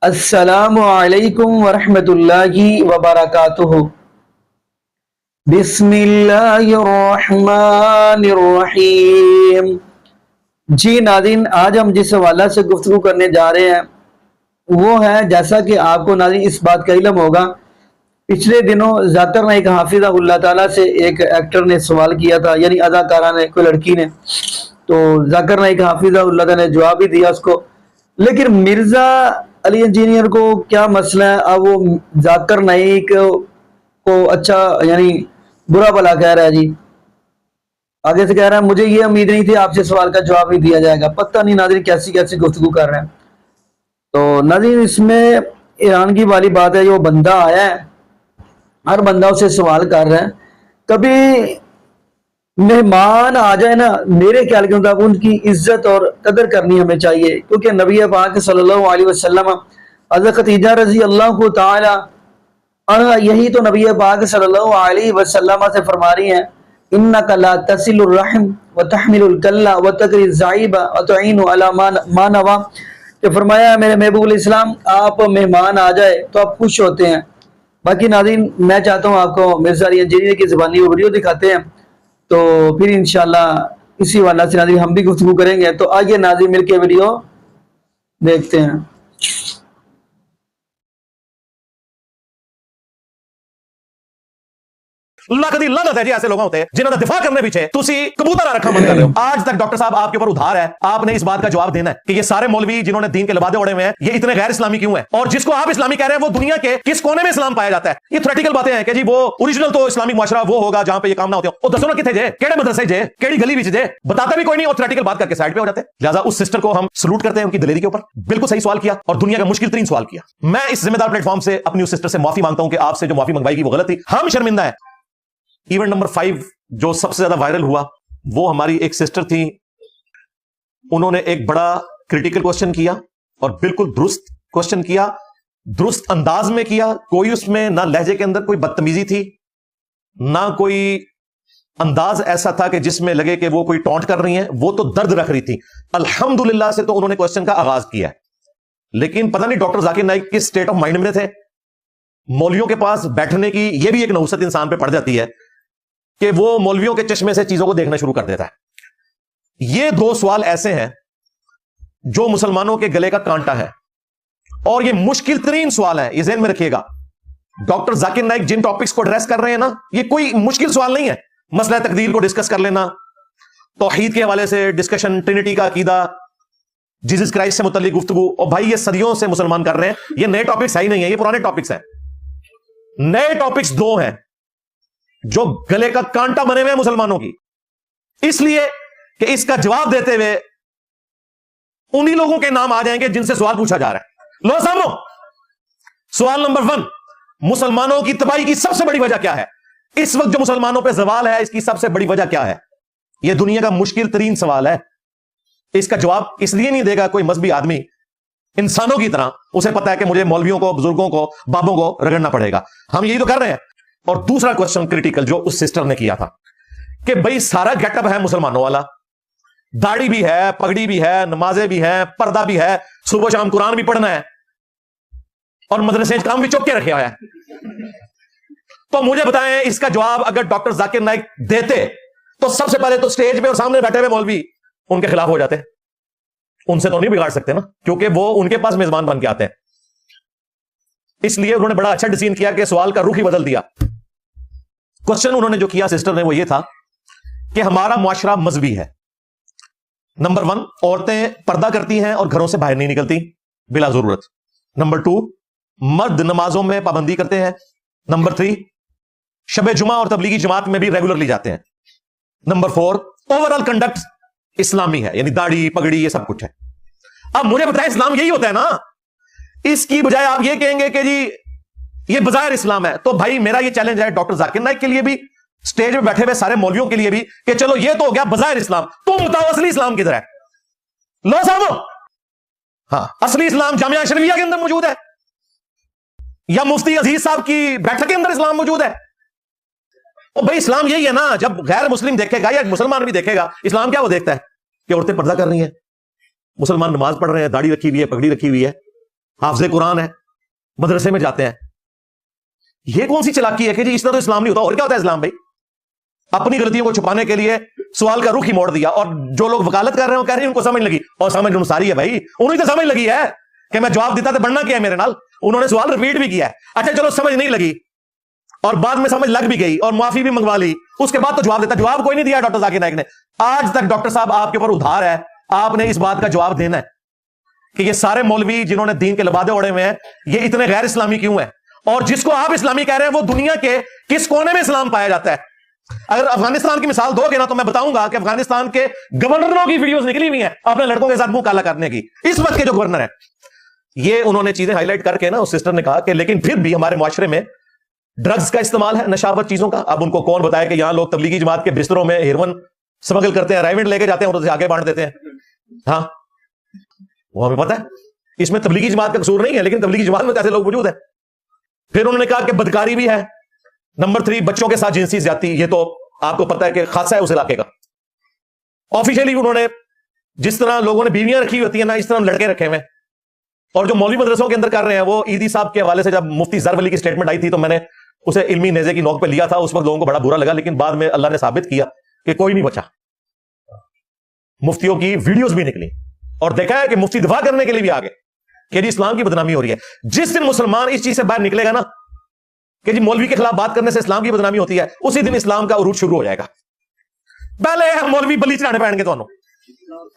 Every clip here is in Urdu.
السلام علیکم ورحمۃ اللہ وبرکاتہ۔ بسم اللہ الرحمن الرحیم۔ جی ناظرین، آج ہم جس حوالہ سے گفتگو کرنے جا رہے ہیں وہ ہے، جیسا کہ آپ کو ناظرین اس بات کا علم ہوگا، پچھلے دنوں ذاکر نائک حافظہ اللہ تعالیٰ سے ایک ایکٹر نے سوال کیا تھا، یعنی اداکارہ نے، کوئی لڑکی نے، تو ذاکر نائک حافظہ اللہ تعالیٰ نے جواب بھی دیا اس کو، لیکن مرزا علی انجینئر کو کیا مسئلہ ہے؟ اب وہ ذاکر نائک کو اچھا یعنی برا بلا کہہ رہا ہے۔ جی آگے سے کہہ رہا ہے مجھے یہ امید نہیں تھی آپ سے سوال کا جواب نہیں دیا جائے گا۔ پتہ نہیں ناظرین کیسی کیسی گفتگو کر رہے ہیں۔ تو ناظرین اس میں ایران کی والی بات ہے، جو بندہ آیا ہے ہر بندہ اسے سوال کر رہا ہے، کبھی مہمان آ جائے نا، میرے خیال کے مطابق ان کی عزت اور قدر کرنی ہمیں چاہیے، کیونکہ نبی پاک صلی اللہ علیہ وسلم حضرت خدیجہ رضی اللہ تعالی عنہا یہی تو نبی پاک صلی اللہ علیہ وسلم سے فرما رہی ہیں، انک لا تصل الرحم وتحمل الکلہ وتقری الضعیف وتعین علی ما نوی، کہ فرمایا میرے محبوب علیہ السلام آپ مہمان آ جائے تو آپ خوش ہوتے ہیں۔ باقی ناظرین میں چاہتا ہوں آپ کو مرزا علی انجینئر کی زبانی وہ ویڈیو دکھاتے ہیں، تو پھر انشاءاللہ اسی والا سے ناظرین ہم بھی گفتگو کریں گے۔ تو آئیے ناظرین مل کے ویڈیو دیکھتے ہیں۔ اللہ کدی لعنت ہے جی ایسے لوگوں ہوتے ہیں جنہوں نے دفاع کرنے پیچھے تسی کبوتر رکھا بند کر رہے ہو۔ آج تک ڈاکٹر صاحب آپ کے اوپر ادھار ہے، آپ نے اس بات کا جواب دینا ہے کہ یہ سارے مولوی جنہوں نے دین کے لبادے اڑے ہوئے ہیں یہ اتنے غیر اسلامی کیوں ہیں، اور جس کو آپ اسلامی کہہ رہے ہیں وہ دنیا کے کس کونے میں اسلام پایا جاتا ہے۔ یہ تھیوریٹیکل باتیں ہیں کہ جی وہ اوریجنل تو اسلامک معاشرہ وہ ہوگا جہاں پہ یہ کام نہ ہوتے ہو۔ دسو نا کتنے جے، کیڑے مدرسے جے، کیڑی گلی وچ جے، بتاتا بھی کوئی نہیں، اور تھیوریٹیکل بات کر کے سائڈ پہ ہو جاتے ہیں۔ لہٰذا اس سسٹر کو ہم سلوٹ کرتے ہیں ان کی دلیری کے اوپر، بالکل صحیح سوال کیا اور دنیا کا مشکل ترین سوال کیا۔ میں اس ذمہ دار پلیٹ فارم سے اپنی اس سسٹر سے معافی مانگتا ہوں کہ آپ سے جو معافی منگوائی گی وہ غلط تھی، ہم شرمندہ ہیں۔ ایونٹ نمبر 5 جو سب سے زیادہ وائرل ہوا وہ ہماری ایک سسٹر تھی، انہوں نے ایک بڑا کریٹیکل کوسچن کیا اور بالکل درست کوسچن کیا، درست انداز میں کیا، کوئی اس میں نہ لہجے کے اندر کوئی بدتمیزی تھی، نہ کوئی انداز ایسا تھا کہ جس میں لگے کہ وہ کوئی ٹونٹ کر رہی ہیں، وہ تو درد رکھ رہی تھی۔ الحمدللہ سے تو انہوں نے کوسچن کا آغاز کیا ہے، لیکن پتہ نہیں ڈاکٹر ذاکر نائک کس سٹیٹ آف مائنڈ میں تھے۔ مولویوں کے پاس بیٹھنے کی یہ بھی ایک نحوست انسان پہ پڑ جاتی ہے کہ وہ مولویوں کے چشمے سے چیزوں کو دیکھنا شروع کر دیتا ہے۔ یہ 2 سوال ایسے ہیں جو مسلمانوں کے گلے کا کانٹا ہے، اور یہ مشکل ترین سوال ہے، یہ ذہن میں رکھیے گا۔ ڈاکٹر ذاکر نائک جن ٹاپکس کو ایڈریس کر رہے ہیں نا، یہ کوئی مشکل سوال نہیں ہے۔ مسئلہ تقدیر کو ڈسکس کر لینا، توحید کے حوالے سے ڈسکشن، ٹرینٹی کا عقیدہ، جیسس کرائسٹ سے متعلق گفتگو، اور بھائی یہ صدیوں سے مسلمان کر رہے ہیں، یہ نئے ٹاپکس ہے ہی نہیں ہے، یہ پرانے ٹاپکس ہیں۔ نئے ٹاپکس 2 ہیں جو گلے کا کانٹا بنے ہوئے ہیں مسلمانوں کی، اس لیے کہ اس کا جواب دیتے ہوئے انہی لوگوں کے نام آ جائیں گے جن سے سوال پوچھا جا رہا ہے۔ لو سامو، سوال نمبر 1، مسلمانوں کی تباہی کی سب سے بڑی وجہ کیا ہے؟ اس وقت جو مسلمانوں پہ زوال ہے اس کی سب سے بڑی وجہ کیا ہے؟ یہ دنیا کا مشکل ترین سوال ہے۔ اس کا جواب اس لیے نہیں دے گا کوئی مذہبی آدمی انسانوں کی طرح، اسے پتا ہے کہ مجھے مولویوں کو، بزرگوں کو، بابوں کو رگڑنا پڑے گا۔ ہم یہی تو کر رہے ہیں۔ اور دوسرا کوسچن کریٹیکل جو اس سسٹر نے کیا تھا کہ بھئی سارا گیٹ اپ ہے مسلمانوں والا، داڑھی بھی ہے، پگڑی بھی ہے، نمازیں بھی ہیں، پردہ بھی ہے، صبح شام قرآن بھی پڑھنا ہے، اور مدرسے کام بھی چوک کے رکھے ہوا ہے۔ تو مجھے بتائیں اس کا جواب اگر ڈاکٹر ذاکر نائک دیتے تو سب سے پہلے تو سٹیج پہ اور سامنے بیٹھے ہوئے مولوی ان کے خلاف ہو جاتے، ان سے تو نہیں بگاڑ سکتے نا، کیونکہ وہ ان کے پاس میزبان بن کے آتے ہیں۔ اس لیے انہوں نے بڑا اچھا ڈیزائن کیا کہ سوال کا رخ ہی بدل دیا۔ کوسچن انہوں نے جو کیا سسٹر نے وہ یہ تھا کہ ہمارا معاشرہ مذہبی ہے۔ نمبر 1، عورتیں پردہ کرتی ہیں اور گھروں سے باہر نہیں نکلتی بلا ضرورت۔ نمبر 2، مرد نمازوں میں پابندی کرتے ہیں۔ نمبر 3، شب جمعہ اور تبلیغی جماعت میں بھی ریگولرلی جاتے ہیں۔ نمبر 4، اوور آل کنڈکٹ اسلامی ہے، یعنی داڑھی پگڑی یہ سب کچھ ہے۔ اب مجھے بتائیں اسلام یہی ہوتا ہے نا؟ اس کی بجائے آپ یہ کہیں گے کہ جی یہ بظاہر اسلام ہے، تو بھائی میرا یہ چیلنج ہے ڈاکٹر ذاکر نائک کے لیے بھی، سٹیج پہ بیٹھے ہوئے سارے مولویوں کے لیے بھی، کہ چلو یہ تو ہو گیا بظاہر اسلام، تم بتاؤ اصلی اسلام کدھر ہے؟ لو سامو، ہاں اصلی اسلام جامعہ شریعہ کے اندر موجود ہے یا مفتی عزیز صاحب کی بیٹھک کے اندر اسلام موجود ہے؟ اور بھائی اسلام یہی ہے نا، جب غیر مسلم دیکھے گا یا مسلمان بھی دیکھے گا اسلام کیا وہ دیکھتا ہے کہ عورتیں پردہ کر رہی ہیں، مسلمان نماز پڑھ رہے ہیں، داڑھی رکھی ہوئی ہے، پگڑی رکھی ہوئی ہے، حافظ قرآن ہے, مدرسے میں جاتے ہیں. یہ کون سی چلاکی ہے کہ جی اس طرح تو اسلام نہیں ہوتا. اور کیا ہوتا ہے اسلام بھائی؟ اپنی غلطیوں کو چھپانے کے لیے سوال کا رخ ہی موڑ دیا, اور جو لوگ وکالت کر رہے ہیں وہ کہہ رہے ہیں ان کو سمجھ لگی, اور سمجھ ساری ہے بھائی, انہیں تو سمجھ لگی ہے کہ میں جواب دیتا تو بڑھنا کیا ہے میرے نال. انہوں نے سوال ریپیٹ بھی کیا ہے. اچھا چلو سمجھ نہیں لگی اور بعد میں سمجھ لگ بھی گئی اور معافی بھی منگوا لی, اس کے بعد تو جواب دیتا. جواب کوئی نہیں دیا ڈاکٹر ذاکر نائک نے. آج تک ڈاکٹر صاحب آپ کے اوپر ادھار ہے, آپ نے اس بات کا جواب دینا ہے کہ یہ سارے مولوی جنہوں نے دین کے لبادے اوڑے ہوئے ہیں یہ اتنے غیر اسلامی کیوں ہیں, اور جس کو آپ اسلامی کہہ رہے ہیں وہ دنیا کے کس کونے میں اسلام پایا جاتا ہے. اگر افغانستان کی مثال دو گے نا تو میں بتاؤں گا کہ افغانستان کے گورنروں کی ویڈیوز نکلی ہوئی ہیں اپنے لڑکوں کے ساتھ منہ کالا کرنے کی. اس وقت کے جو گورنر ہیں یہ انہوں نے چیزیں ہائی لائٹ کر کے نا, اس سسٹر نے کہا کہ لیکن پھر بھی ہمارے معاشرے میں ڈرگز کا استعمال ہے, نشاور چیزوں کا. اب ان کو کون بتایا کہ یہاں لوگ تبلیغی جماعت کے بستروں میں ہیروئن سمگل کرتے ہیں, رائمنڈ لے کے جاتے ہیں اور آگے بانٹ دیتے ہیں. ہاں وہ ہمیں پتا ہے, اس میں تبلیغی جماعت کا قصور نہیں ہے, لیکن تبلیغی جماعت میں ایسے لوگ موجود ہیں. پھر انہوں نے کہا کہ بدکاری بھی ہے. نمبر 3 بچوں کے ساتھ جنسی زیادتی, یہ تو آپ کو پتا ہے کہ خاصہ ہے اس علاقے کا. آفیشیلی انہوں نے جس طرح لوگوں نے بیویاں رکھی ہوتی ہیں نا, اس طرح لڑکے رکھے ہوئے ہیں. اور جو مولوی مدرسوں کے اندر کر رہے ہیں وہ عیدی صاحب کے حوالے سے جب مفتی زر ولی کی سٹیٹمنٹ آئی تھی تو میں نے اسے علمی نیزے کی نوک پہ لیا تھا. اس وقت لوگوں کو بڑا برا لگا, لیکن بعد میں اللہ نے ثابت کیا کہ کوئی نہیں بچا. مفتیوں کی ویڈیوز بھی نکلی اور دیکھا ہے کہ مفتی دفاع کرنے کے لیے بھی آگے کہ جی اسلام کی بدنامی ہو رہی ہے. جس دن مسلمان اس چیز سے باہر نکلے گا نا کہ جی مولوی کے خلاف بات کرنے سے اسلام کی بدنامی ہوتی ہے, اسی دن اسلام کا عروج شروع ہو جائے گا. پہلے مولوی بلی چڑھانے پڑیں گے تو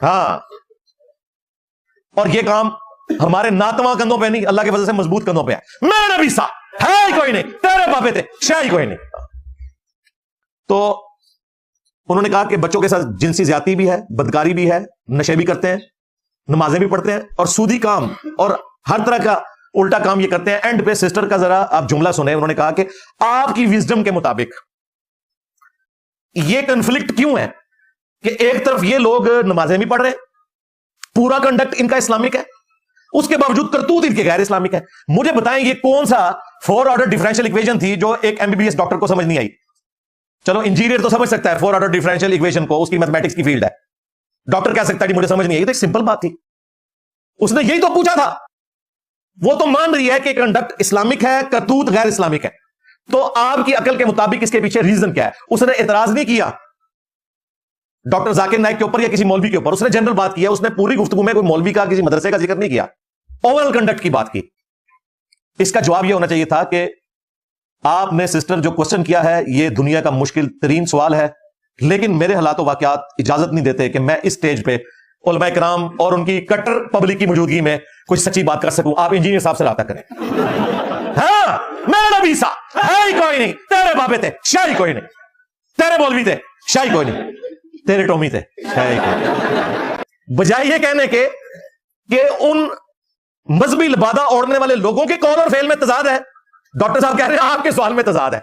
ہاں, اور یہ کام ہمارے ناتواں کندھوں پہ نہیں, اللہ کی وجہ سے مضبوط کندھوں پہ ہے. میں نبی سا ہے ہی کوئی نہیں, تیرے بابے تھے شاہ ہی کوئی نہیں. تو انہوں نے کہا کہ بچوں کے ساتھ جنسی زیادتی بھی ہے, بدکاری بھی ہے, نشے بھی کرتے ہیں, نمازیں بھی پڑھتے ہیں, اور سودی کام اور ہر طرح کا الٹا کام یہ کرتے ہیں. اینڈ پہ سسٹر کا ذرا آپ جملہ سنیں, انہوں نے کہا کہ آپ کی وزڈم کے مطابق یہ کنفلکٹ کیوں ہے کہ ایک طرف یہ لوگ نمازیں بھی پڑھ رہے ہیں, پورا کنڈکٹ ان کا اسلامک ہے, اس کے باوجود کرتوت ان کے غیر اسلامک ہے. مجھے بتائیں یہ کون سا 4 آرڈر ڈیفرنشیل ایکویشن تھی جو ایک MBBS ڈاکٹر کو سمجھ نہیں آئی. چلو انجینئر تو سمجھ سکتا ہے 4 آرڈر ڈیفرنشیل ایکویشن کو, اس کی میتھمیٹکس کی فیلڈ ہے. ڈاکٹر کہہ سکتا ہے مجھے سمجھ نہیں آئی, تو ایک سمپل بات تھی, اس نے یہی تو پوچھا تھا. وہ تو مان رہی ہے کہ کنڈکٹ اسلامک ہے, کرتوت غیر اسلامک ہے, تو آپ کی عقل کے مطابق اس کے پیچھے ریزن کیا ہے؟ اس نے اعتراض نہیں کیا ڈاکٹر ذاکر نائک کے اوپر یا کسی مولوی کے اوپر, اس نے جنرل بات کیا. اس نے پوری گفتگو میں کوئی مولوی کا کسی مدرسے کا ذکر نہیں کیا, اوورل کنڈکٹ کی بات کی. اس کا جواب یہ ہونا چاہیے تھا کہ آپ نے سسٹر جو کوشچن کیا ہے یہ دنیا کا مشکل ترین سوال ہے, لیکن میرے حالات و واقعات اجازت نہیں دیتے کہ میں اس سٹیج پہ علماء کرام اور ان کی کٹر پبلک کی موجودگی میں کچھ سچی بات کر سکوں. آپ انجینئر صاحب سے رابطہ کریں. ہاں میں نبی سا ہے ہی کوئی نہیں, تیرے بابے تھے شاہ ہی کوئی نہیں, تیرے مولوی تھے شاہ ہی کوئی نہیں, تیرے ٹومی تھے شاہ ہی کوئی نہیں. بجائے یہ کہنے کے کہ ان مذہبی لبادہ اوڑھنے والے لوگوں کے قول اور فعل میں تضاد ہے, ڈاکٹر صاحب کہہ رہے ہیں آپ کے سوال میں تضاد ہے.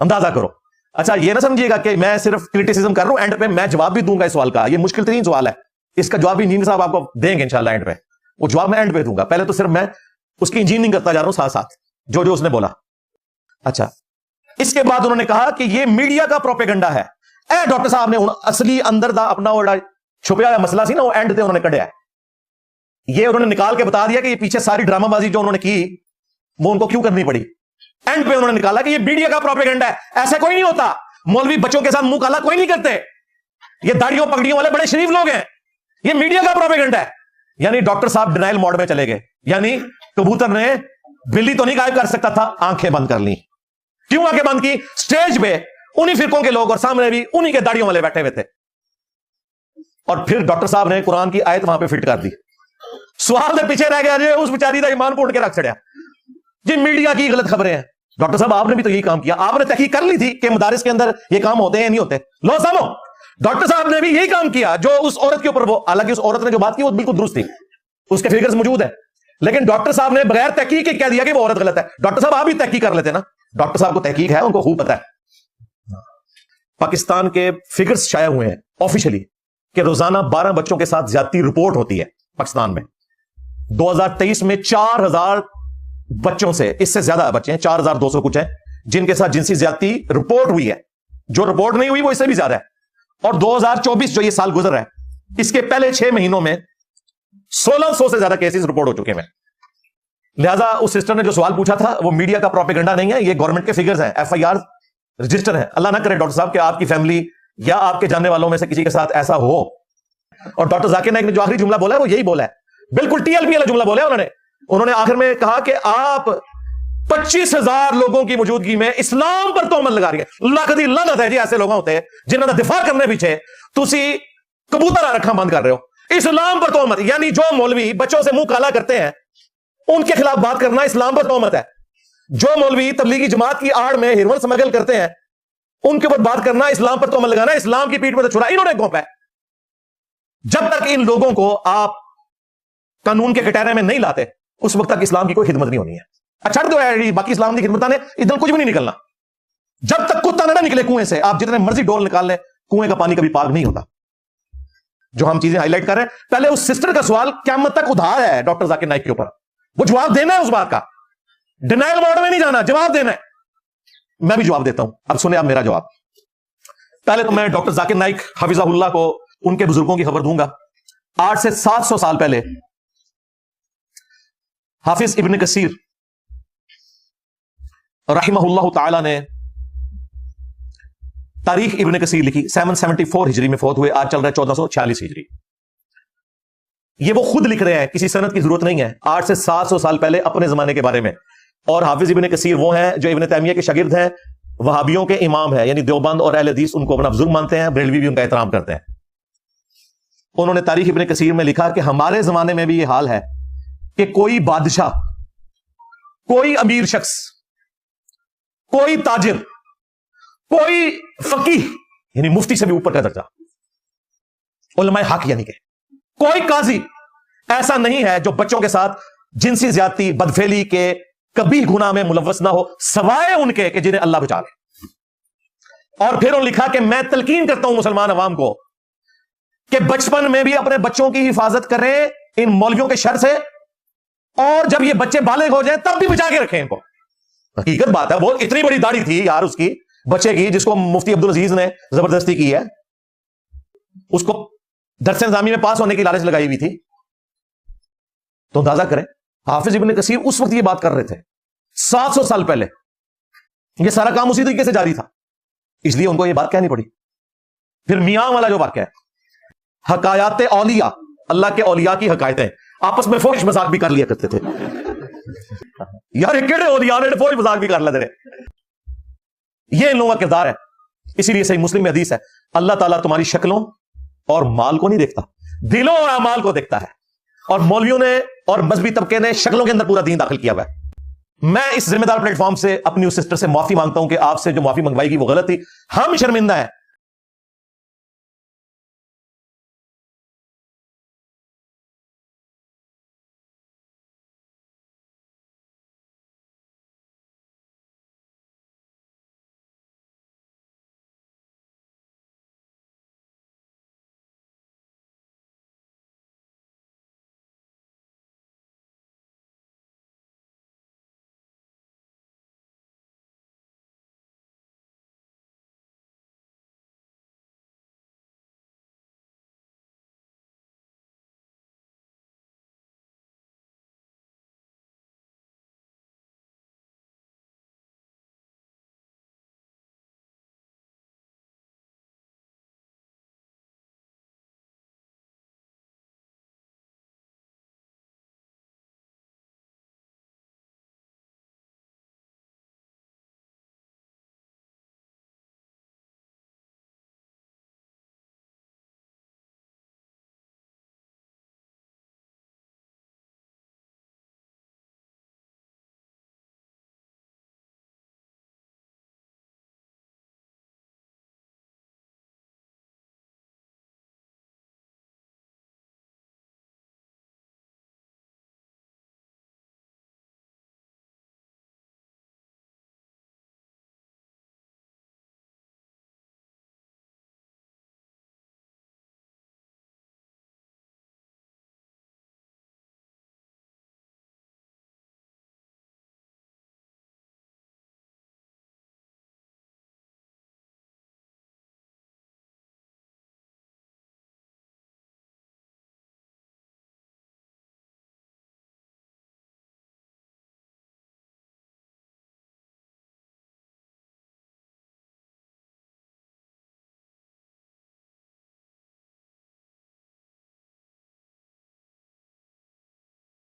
اندازہ کرو. اچھا یہ نہ سمجھیے گا کہ میں صرف کرٹیسزم کر رہا ہوں, اینڈ پہ میں جواب بھی دوں گا اس سوال کا. یہ مشکل ترین سوال ہے, اس کا جواب انجینئر صاحب آپ کو دیں گے انشاءاللہ اینڈ پہ. وہ جواب میں اینڈ پہ دوں گا, پہلے تو صرف میں اس کی انجینئرنگ کرتا جا رہا ہوں ساتھ ساتھ جو جو اس نے بولا. اچھا اس کے بعد انہوں نے کہا کہ یہ میڈیا کا پروپیگنڈا ہے. اے ڈاکٹر صاحب نے اصلی اندر دا اپنا وہ چھپیا ہوا مسئلہ سی نا, وہ اینڈ تے انہوں نے کڈیا ہے. یہ انہوں نے نکال کے بتا دیا کہ یہ پیچھے ساری ڈرامہ بازی جو انہوں نے کی وہ ان کو کیوں کرنی پڑی. اینڈ پہ انہوں نے نکالا کہ یہ میڈیا کا پروپیگنڈا ہے, ایسا کوئی نہیں ہوتا. مولوی بچوں کے ساتھ منہ کالا کوئی نہیں کرتے, یہ داڑھیوں پگڑیوں والے بڑے شریف لوگ ہیں, یہ میڈیا کا پروپیگنڈا ہے. یعنی ڈاکٹر صاحب ڈینائل موڈ میں چلے گئے, یعنی کبوتر نے بلی تو نہیں غائب کر سکتا تھا, آنکھیں بند کر لی. کیوں آنکھیں بند کی؟ سٹیج پہ انہی فرقوں کے لوگ اور سامنے بھی انہی کے داڑھیوں والے بیٹھے ہوئے تھے. اور پھر ڈاکٹر صاحب نے قرآن کی آیت وہاں پہ فٹ کر دی. سوال سے پیچھے رہ گیا اس بیچاری کا ایمان پھوڑ کے رکھ چڑیا جی میڈیا کی غلط خبریں ہیں. ڈاکٹر صاحب آپ نے بھی تو یہی کام کیا, آپ نے تحقیق کر لی تھی کہ مدارس کے اندر یہ کام ہوتے ہیں یا نہیں ہوتے. لو سامو, ڈاکٹر صاحب نے بھی یہی کام کیا جو اس عورت کے اوپر, وہ حالانکہ اس عورت نے جو بات کی وہ بالکل درست تھی, اس کے فگرز موجود ہیں, لیکن ڈاکٹر صاحب نے بغیر تحقیق کے کہہ دیا کہ وہ عورت غلط ہے. ڈاکٹر صاحب آپ بھی تحقیق کر لیتے نا, ڈاکٹر صاحب کو تحقیق ہے, ان کو خوب پتا ہے. پاکستان کے فگرز شائع ہوئے ہیں آفیشلی کہ روزانہ 12 بچوں کے ساتھ زیادتی رپورٹ ہوتی ہے پاکستان میں. 2023 میں 4000 بچوں سے, اس سے زیادہ بچے ہیں, 4200 کچھ ہیں جن کے ساتھ جنسی زیادتی رپورٹ ہوئی ہے. جو رپورٹ نہیں ہوئی وہ اس سے بھی زیادہ ہے. اور 2024 جو یہ سال گزر رہا ہے, اس کے پہلے 6 مہینوں میں 1600 سے زیادہ کیسز رپورٹ ہو چکے ہیں. لہٰذا اس سسٹر نے جو سوال پوچھا تھا وہ میڈیا کا پروپیگنڈا نہیں ہے, یہ گورنمنٹ کے فگرز ہیں, FIR رجسٹر ہیں. اللہ نہ کرے ڈاکٹر صاحب کہ آپ کی فیملی یا آپ کے جاننے والوں میں سے کسی کے ساتھ ایسا ہو. اور ڈاکٹر ذاکر نائک نے جو آخری جملہ بولا ہے وہ یہی بولا ہے, بالکل TLP والا جملہ بولا ہے انہوں نے آخر میں کہا کہ آپ 25,000 لوگوں کی موجودگی میں اسلام پر تہمت لگا رہی ہے. لاکھ دی لعنت ہے جی ایسے لوگوں ہوتے ہیں جنہوں نے دفاع کرنے پیچھے تسی کبوتر رکھا بند کر رہے ہو. اسلام پر تہمت, یعنی جو مولوی بچوں سے منہ کالا کرتے ہیں ان کے خلاف بات کرنا اسلام پر تہمت ہے. جو مولوی تبلیغی جماعت کی آڑ میں ہیروئن سمگل کرتے ہیں ان کے اوپر بات کرنا اسلام پر تہمت لگانا, اسلام کی پیٹھ پر چھڑا انہوں نے گھونپا ہے. جب تک ان لوگوں کو آپ قانون کے کٹہرے میں نہیں لاتے اس وقت تک اسلام کی کوئی خدمت نہیں ہونی ہے. اچھا دو باقی اسلام کی خدمت نے ادھر کچھ بھی نہیں نکلنا. جب تک کتا نہ نکلے کنویں سے, آپ جتنے مرضی ڈول نکال لیں کنویں کا پانی کبھی پاک نہیں ہوتا. جو ہم چیزیں ہائی لائٹ کر رہے ہیں, پہلے اس سسٹر کا سوال قیامت تک ادھار ہے ڈاکٹر ذاکر نائک کے اوپر, وہ جواب دینا ہے اس بات کا, ڈینائل موڈ میں نہیں جانا, جواب دینا ہے. میں بھی جواب دیتا ہوں, اب سنیں آپ میرا جواب. پہلے تو میں ڈاکٹر ذاکر نائک حفظہ اللہ کو ان کے بزرگوں کی خبر دوں گا. 800 سے 700 سال پہلے حافظ ابن کثیر رحمہ اللہ تعالی نے تاریخ ابن کثیر لکھی. 774 ہجری میں فوت ہوئے, آج چل رہا ہے 1446 ہجری. یہ وہ خود لکھ رہے ہیں, کسی سند کی ضرورت نہیں ہے, 800 سے 700 سال پہلے اپنے زمانے کے بارے میں. اور حافظ ابن کثیر وہ ہیں جو ابن تیمیہ کے شاگرد ہیں, وہابیوں کے امام ہیں, یعنی دیوبند اور اہل حدیث ان کو اپنا بزرگ مانتے ہیں, بریلوی بھی ان کا احترام کرتے ہیں. انہوں نے تاریخ ابن کثیر میں لکھا کہ ہمارے زمانے میں بھی یہ حال ہے کہ کوئی بادشاہ, کوئی امیر شخص, کوئی تاجر, کوئی فقیہ یعنی مفتی سے بھی اوپر کا درجہ, علماء حق یعنی کہ کوئی قاضی ایسا نہیں ہے جو بچوں کے ساتھ جنسی زیادتی بدفعلی کے کبھی گناہ میں ملوث نہ ہو سوائے ان کے کہ جنہیں اللہ بچا لے. اور پھر انہوں نے لکھا کہ میں تلقین کرتا ہوں مسلمان عوام کو کہ بچپن میں بھی اپنے بچوں کی حفاظت کریں ان مولویوں کے شر سے, اور جب یہ بچے بالغ ہو جائیں تب بھی بچا کے رکھیں ان کو. حقیقت بات ہے, وہ اتنی بڑی داڑھی تھی یار اس کی بچے کی جس کو مفتی عبدالعزیز نے زبردستی کی ہے, اس کو درس نظامی میں پاس ہونے کی لالچ لگائی ہوئی تھی. تو اندازہ کریں حافظ ابن کثیر اس وقت یہ بات کر رہے تھے 700 سال پہلے. یہ سارا کام اسی طریقے سے جاری تھا, اس لیے ان کو یہ بات کہنی پڑی. پھر میاں والا جو واقعہ ہے, حکایات اولیاء, اللہ کے اولیاء کی حکایتیں, آپس میں فوش مذاق بھی کر لیا کرتے تھے. یار یہ کیڑے اولیاء نے فوش مذاق بھی کر لیتے رہے. یہ ان لوگوں کا کردار ہے. اسی لیے صحیح مسلم میں حدیث ہے, اللہ تعالیٰ تمہاری شکلوں اور مال کو نہیں دیکھتا, دلوں اور اعمال کو دیکھتا ہے. اور مولویوں نے اور مذہبی طبقے نے شکلوں کے اندر پورا دین داخل کیا ہوا ہے. میں اس ذمہ دار پلیٹ فارم سے اپنی اس سسٹر سے معافی مانگتا ہوں کہ آپ سے جو معافی منگوائی گی وہ غلط تھی. ہم شرمندہ ہیں